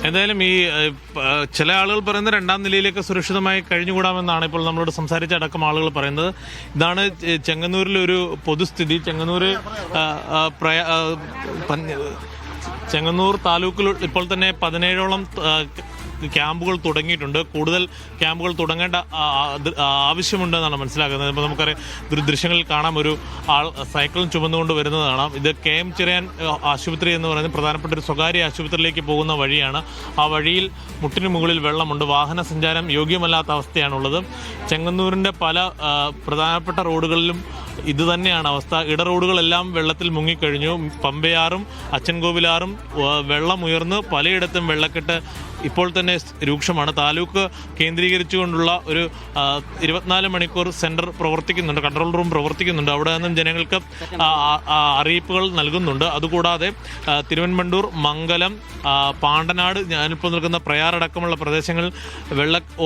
എന്തായാലും ഈ ചില ആളുകൾ പറയുന്നത് രണ്ടാം നിലയിലേക്ക് സുരക്ഷിതമായി കഴിഞ്ഞുകൂടാമെന്നാണ് ഇപ്പോൾ നമ്മളോട് സംസാരിച്ചടക്കം ആളുകൾ പറയുന്നത്. ഇതാണ് ചെങ്ങന്നൂരിലൊരു പൊതുസ്ഥിതി. ചെങ്ങന്നൂർ താലൂക്കിൽ ഇപ്പോൾ തന്നെ 17ഓളം ക്യാമ്പുകൾ തുടങ്ങിയിട്ടുണ്ട്. കൂടുതൽ ക്യാമ്പുകൾ തുടങ്ങേണ്ട ആവശ്യമുണ്ടെന്നാണ് മനസ്സിലാക്കുന്നത്. ഇപ്പോൾ നമുക്കറിയാം, ദൃശ്യങ്ങളിൽ കാണാം, ഒരു ആൾ സൈക്കിളും ചുമന്നുകൊണ്ട് വരുന്നത് കാണാം. ഇത് KM ചെറിയാൻ ആശുപത്രി എന്ന് പറയുന്നത് പ്രധാനപ്പെട്ട ഒരു സ്വകാര്യ ആശുപത്രിയിലേക്ക് പോകുന്ന വഴിയാണ്. ആ വഴിയിൽ മുട്ടിന് മുകളിൽ വെള്ളമുണ്ട്. വാഹന സഞ്ചാരം യോഗ്യമല്ലാത്ത അവസ്ഥയാണുള്ളത്. ചെങ്ങന്നൂരിൻ്റെ പല പ്രധാനപ്പെട്ട റോഡുകളിലും ഇത് തന്നെയാണ് അവസ്ഥ. ഇട റോഡുകളെല്ലാം വെള്ളത്തിൽ മുങ്ങിക്കഴിഞ്ഞു. പമ്പയാറും അച്ചൻകോവിലാറും വെള്ളം ഉയർന്ന് പലയിടത്തും വെള്ളക്കെട്ട് ഇപ്പോൾ തന്നെ രൂക്ഷമാണ്. താലൂക്ക് കേന്ദ്രീകരിച്ചുകൊണ്ടുള്ള ഒരു 24 മണിക്കൂർ സെൻറ്റർ പ്രവർത്തിക്കുന്നുണ്ട്, കൺട്രോൾ റൂം പ്രവർത്തിക്കുന്നുണ്ട്. അവിടെ നിന്നും ജനങ്ങൾക്ക് അറിയിപ്പുകൾ നൽകുന്നുണ്ട്. അതുകൂടാതെ തിരുവൻപണ്ടൂർ, മംഗലം, പാണ്ടനാട്, ഞാനിപ്പോൾ നിൽക്കുന്ന പ്രയാറടക്കമുള്ള പ്രദേശങ്ങളിൽ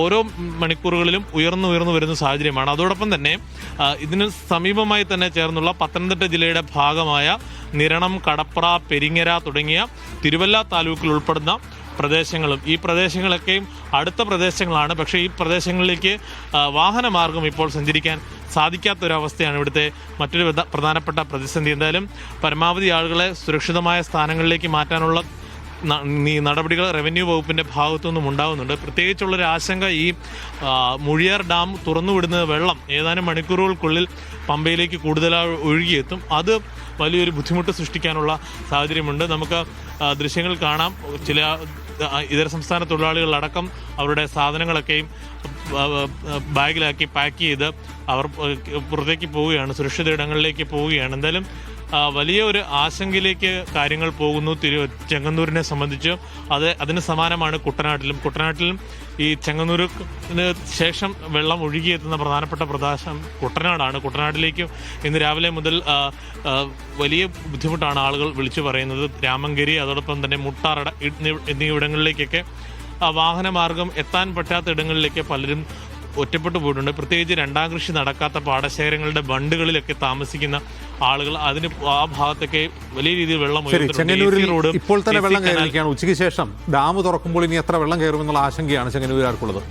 ഓരോ മണിക്കൂറുകളിലും ഉയർന്നു വരുന്ന സാഹചര്യമാണ്. അതോടൊപ്പം തന്നെ ഇതിന് സമീപമായി തന്നെ ചേർന്നുള്ള പത്തനംതിട്ട ജില്ലയുടെ ഭാഗമായ നിരണം, കടപ്ര, പെരിങ്ങര തുടങ്ങിയ തിരുവല്ല താലൂക്കിൽ ഉൾപ്പെടുന്ന പ്രദേശങ്ങളും, ഈ പ്രദേശങ്ങളൊക്കെയും അടുത്ത പ്രദേശങ്ങളാണ്. പക്ഷേ ഈ പ്രദേശങ്ങളിലേക്ക് വാഹനമാർഗം ഇപ്പോൾ സഞ്ചരിക്കാൻ സാധിക്കാത്തൊരവസ്ഥയാണ് ഇവിടുത്തെ മറ്റൊരു പ്രധാനപ്പെട്ട പ്രതിസന്ധി. എന്തായാലും പരമാവധി ആളുകളെ സുരക്ഷിതമായ സ്ഥാനങ്ങളിലേക്ക് മാറ്റാനുള്ള നടപടികൾ റവന്യൂ വകുപ്പിൻ്റെ ഭാഗത്തുനിന്നും ഉണ്ടാകുന്നുണ്ട്. പ്രത്യേകിച്ചുള്ളൊരു ആശങ്ക, ഈ മുഴിയാർ ഡാം തുറന്നുവിടുന്ന വെള്ളം ഏതാനും മണിക്കൂറുകൾക്കുള്ളിൽ പമ്പയിലേക്ക് കൂടുതലായി ഒഴുകിയെത്തും. അത് വലിയൊരു ബുദ്ധിമുട്ട് സൃഷ്ടിക്കാനുള്ള സാഹചര്യമുണ്ട്. നമുക്ക് ദൃശ്യങ്ങൾ കാണാം. ചില ഇതര സംസ്ഥാന തൊഴിലാളികളടക്കം അവരുടെ സാധനങ്ങളൊക്കെയും ബാഗിലാക്കി പാക്ക് ചെയ്ത് അവർ പുറത്തേക്ക് പോവുകയാണ്, സുരക്ഷിത ഇടങ്ങളിലേക്ക് പോവുകയാണ്. എന്തായാലും വലിയ ഒരു ആശങ്കയിലേക്ക് കാര്യങ്ങൾ പോകുന്നു ചെങ്ങന്നൂരിനെ സംബന്ധിച്ച്. അതിന് സമാനമാണ് കുട്ടനാട്ടിലും ഈ ചെങ്ങന്നൂരിന് ശേഷം വെള്ളം ഒഴുകിയെത്തുന്ന പ്രധാനപ്പെട്ട പ്രദേശം കുട്ടനാടാണ്. കുട്ടനാട്ടിലേക്ക് ഇന്ന് രാവിലെ മുതൽ വലിയ ബുദ്ധിമുട്ടാണ് ആളുകൾ വിളിച്ചു പറയുന്നത്. രാമങ്കരി, അതോടൊപ്പം തന്നെ മുട്ടാറട എന്നിവിടങ്ങളിലേക്കൊക്കെ വാഹനമാർഗം എത്താൻ പറ്റാത്ത ഇടങ്ങളിലേക്ക് പലരും ഒറ്റപ്പെട്ടു പോയിട്ടുണ്ട്. പ്രത്യേകിച്ച് രണ്ടാം കൃഷി നടക്കാത്ത പാടശേഖരങ്ങളുടെ ബണ്ടുകളിലൊക്കെ താമസിക്കുന്ന ആളുകൾ, അതിന് ആ ഭാഗത്തൊക്കെ വലിയ രീതിയിൽ വെള്ളം ഉയർന്നിട്ടുണ്ട്. ഇപ്പോൾ തന്നെ വെള്ളം കയറിയിരിക്കുകയാണ്. ഉച്ചയ്ക്ക് ശേഷം ഡാം തുറക്കുമ്പോൾ ഇനി എത്ര വെള്ളം കയറുമെന്നുള്ള ആശങ്കയാണ് ചെങ്ങന്നൂരുകാർക്കുള്ളത്.